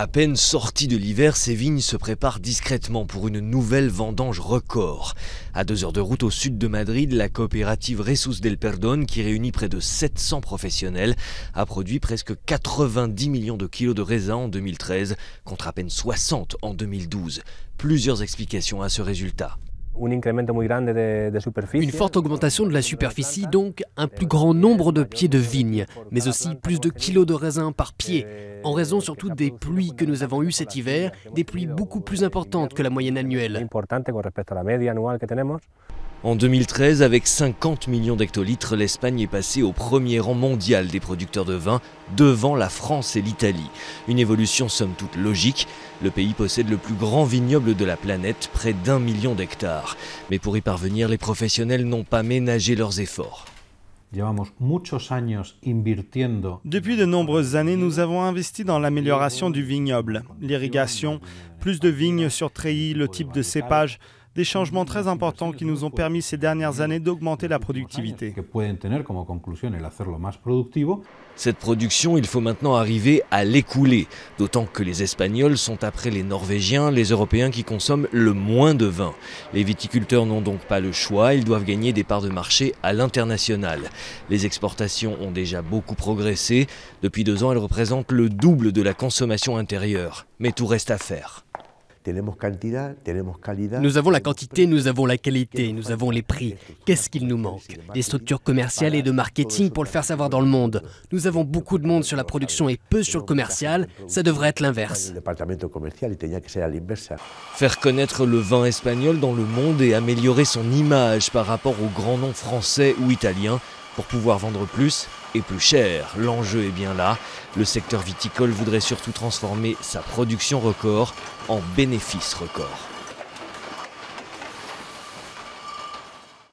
À peine sorties de l'hiver, ces vignes se préparent discrètement pour une nouvelle vendange record. À 2 heures de route au sud de Madrid, la coopérative Jesús del Perdón, qui réunit près de 700 professionnels, a produit presque 90 millions de kilos de raisins en 2013, contre à peine 60 en 2012. Plusieurs explications à ce résultat. Une forte augmentation de la superficie, donc un plus grand nombre de pieds de vigne, mais aussi plus de kilos de raisins par pied, en raison surtout des pluies que nous avons eues cet hiver, des pluies beaucoup plus importantes que la moyenne annuelle. En 2013, avec 50 millions d'hectolitres, l'Espagne est passée au premier rang mondial des producteurs de vin, devant la France et l'Italie. Une évolution somme toute logique. Le pays possède le plus grand vignoble de la planète, près d'1 million d'hectares. Mais pour y parvenir, les professionnels n'ont pas ménagé leurs efforts. Depuis de nombreuses années, nous avons investi dans l'amélioration du vignoble, l'irrigation, plus de vignes sur treillis, le type de cépage, des changements très importants qui nous ont permis ces dernières années d'augmenter la productivité. Cette production, il faut maintenant arriver à l'écouler, d'autant que les Espagnols sont après les Norvégiens, les Européens qui consomment le moins de vin. Les viticulteurs n'ont donc pas le choix, ils doivent gagner des parts de marché à l'international. Les exportations ont déjà beaucoup progressé. Depuis 2 ans, elles représentent le double de la consommation intérieure. Mais tout reste à faire. Nous avons la quantité, nous avons la qualité, nous avons les prix. Qu'est-ce qu'il nous manque? Des structures commerciales et de marketing pour le faire savoir dans le monde. Nous avons beaucoup de monde sur la production et peu sur le commercial. Ça devrait être l'inverse. Faire connaître le vin espagnol dans le monde et améliorer son image par rapport aux grands noms français ou italiens pour pouvoir vendre plus et plus cher. L'enjeu est bien là. Le secteur viticole voudrait surtout transformer sa production record en bénéfice record.